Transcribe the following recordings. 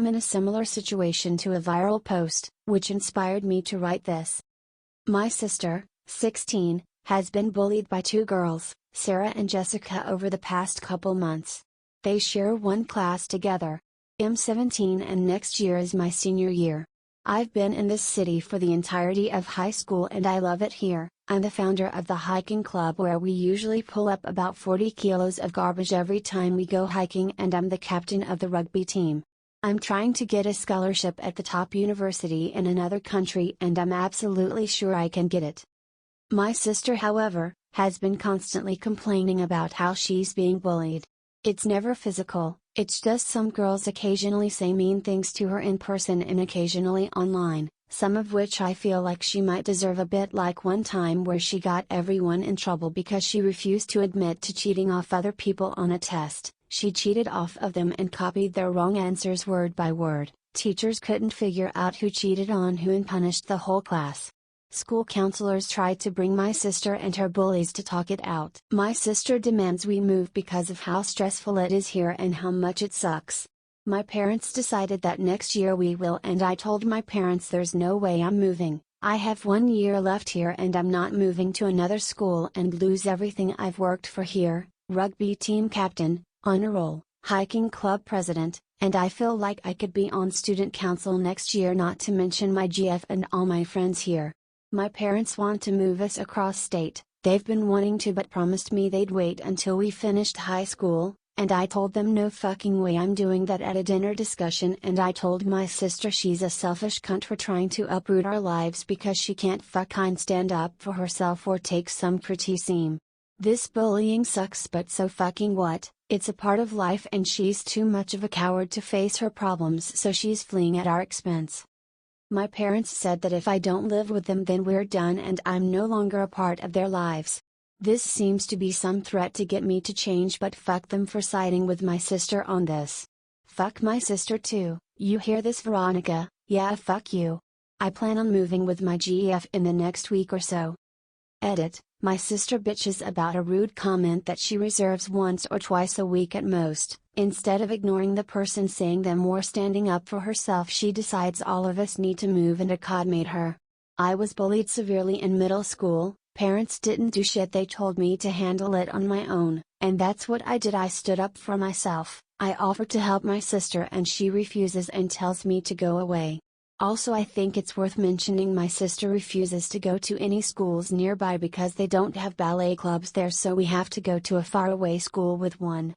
am in a similar situation to a viral post, which inspired me to write this. My sister, 16, has been bullied by two girls, Sarah and Jessica, over the past couple months. They share one class together. I'm 17 and next year is my senior year. I've been in this city for the entirety of high school and I love it here. I'm the founder of the hiking club where we usually pull up about 40 kilos of garbage every time we go hiking, and I'm the captain of the rugby team. I'm trying to get a scholarship at the top university in another country and I'm absolutely sure I can get it. My sister, however, has been constantly complaining about how she's being bullied. It's never physical, it's just some girls occasionally say mean things to her in person and occasionally online, some of which I feel like she might deserve, a bit like one time where she got everyone in trouble because she refused to admit to cheating off other people on a test. She cheated off of them and copied their wrong answers word by word. Teachers couldn't figure out who cheated on who and punished the whole class. School counselors tried to bring my sister and her bullies to talk it out. My sister demands we move because of how stressful it is here and how much it sucks. My parents decided that next year we will, and I told my parents there's no way I'm moving. I have 1 year left here and I'm not moving to another school and lose everything I've worked for here: rugby team captain, honor roll, hiking club president, and I feel like I could be on student council next year, not to mention my GF and all my friends here. My parents want to move us across state. They've been wanting to but promised me they'd wait until we finished high school, and I told them no fucking way I'm doing that at a dinner discussion, and I told my sister she's a selfish cunt for trying to uproot our lives because she can't fucking stand up for herself or take some criticism. This bullying sucks, but so fucking what? It's a part of life and she's too much of a coward to face her problems, so she's fleeing at our expense. My parents said that if I don't live with them then we're done and I'm no longer a part of their lives. This seems to be some threat to get me to change, but fuck them for siding with my sister on this. Fuck my sister too. You hear this, Veronica? Yeah, fuck you. I plan on moving with my GF in the next week or so. Edit. My sister bitches about a rude comment that she reserves once or twice a week at most. Instead of ignoring the person saying them or standing up for herself, she decides all of us need to move and accommodate her. I was bullied severely in middle school. Parents didn't do shit, they told me to handle it on my own, and that's what I did. I stood up for myself. I offered to help my sister and she refuses and tells me to go away. Also, I think it's worth mentioning my sister refuses to go to any schools nearby because they don't have ballet clubs there, so we have to go to a faraway school with one.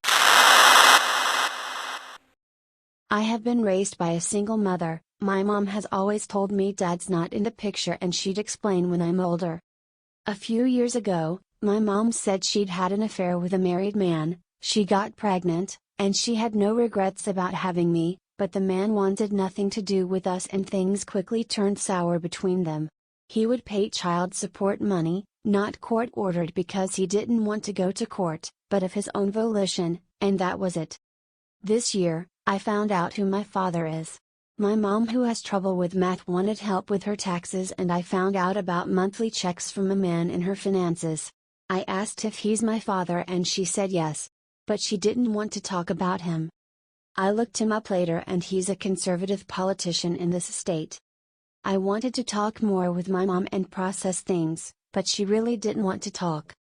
I have been raised by a single mother. My mom has always told me dad's not in the picture and she'd explain when I'm older. A few years ago, my mom said she'd had an affair with a married man. She got pregnant, and she had no regrets about having me, but the man wanted nothing to do with us and things quickly turned sour between them. He would pay child support money, not court ordered because he didn't want to go to court, but of his own volition, and that was it. This year, I found out who my father is. My mom, who has trouble with math, wanted help with her taxes, and I found out about monthly checks from a man in her finances. I asked if he's my father and she said yes. But she didn't want to talk about him. I looked him up later and he's a conservative politician in this state. I wanted to talk more with my mom and process things, but she really didn't want to talk.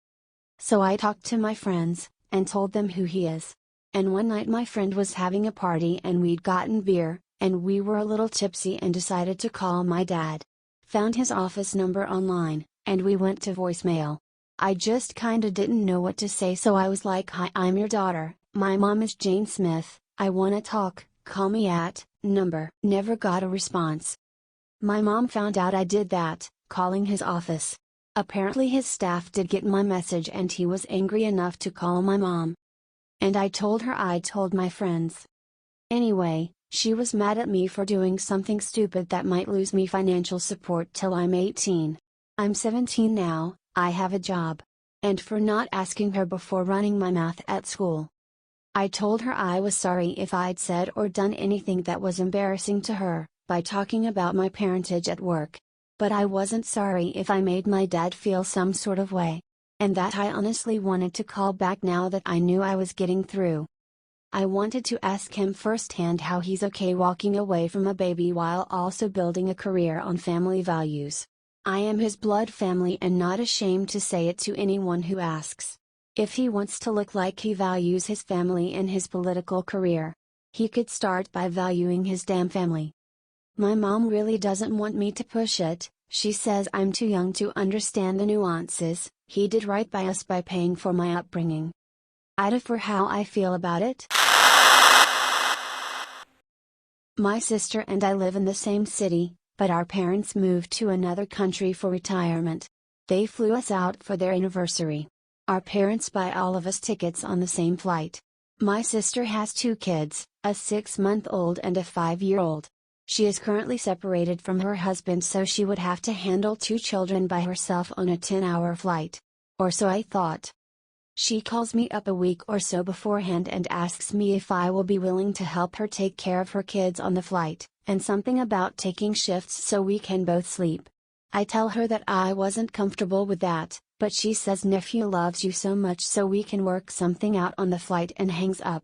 So I talked to my friends, and told them who he is. And one night my friend was having a party and we'd gotten beer, and we were a little tipsy and decided to call my dad. Found his office number online, and we went to voicemail. I just kinda didn't know what to say, so I was like, "Hi, I'm your daughter, my mom is Jane Smith, I wanna talk, call me at, number." Never got a response. My mom found out I did that, calling his office. Apparently his staff did get my message and he was angry enough to call my mom. And I told her I'd told my friends. Anyway, she was mad at me for doing something stupid that might lose me financial support till I'm 18. I'm 17 now, I have a job. And for not asking her before running my math at school. I told her I was sorry if I'd said or done anything that was embarrassing to her, by talking about my parentage at work. But I wasn't sorry if I made my dad feel some sort of way. And that I honestly wanted to call back now that I knew I was getting through. I wanted to ask him firsthand how he's okay walking away from a baby while also building a career on family values. I am his blood family and not ashamed to say it to anyone who asks. If he wants to look like he values his family and his political career, he could start by valuing his damn family. My mom really doesn't want me to push it. She says I'm too young to understand the nuances. He did right by us by paying for my upbringing. AITA for how I feel about it. My sister and I live in the same city, but our parents moved to another country for retirement. They flew us out for their anniversary. Our parents buy all of us tickets on the same flight. My sister has 2 kids, a 6-month-old and a 5-year-old. She is currently separated from her husband, so she would have to handle 2 children by herself on a 10-hour flight. Or so I thought. She calls me up a week or so beforehand and asks me if I will be willing to help her take care of her kids on the flight, and something about taking shifts so we can both sleep. I tell her that I wasn't comfortable with that, but she says nephew loves you so much so we can work something out on the flight, and hangs up.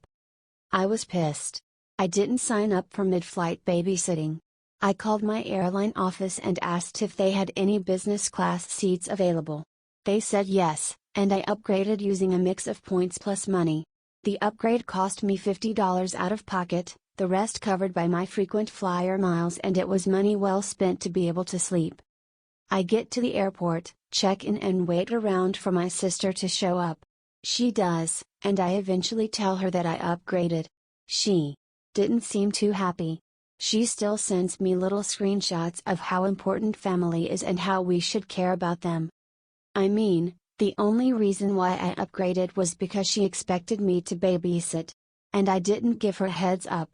I was pissed. I didn't sign up for mid-flight babysitting. I called my airline office and asked if they had any business class seats available. They said yes, and I upgraded using a mix of points plus money. The upgrade cost me $50 out of pocket, the rest covered by my frequent flyer miles, and it was money well spent to be able to sleep. I get to the airport, check in and wait around for my sister to show up. She does, and I eventually tell her that I upgraded. She didn't seem too happy. She still sends me little screenshots of how important family is and how we should care about them. I mean, the only reason why I upgraded was because she expected me to babysit. And I didn't give her heads up.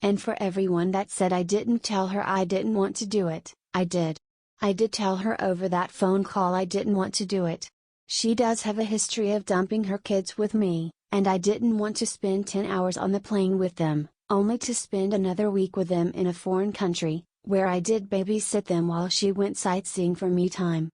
And for everyone that said I didn't tell her I didn't want to do it, I did. I did tell her over that phone call I didn't want to do it. She does have a history of dumping her kids with me, and I didn't want to spend 10 hours on the plane with them, only to spend another week with them in a foreign country, where I did babysit them while she went sightseeing for me time.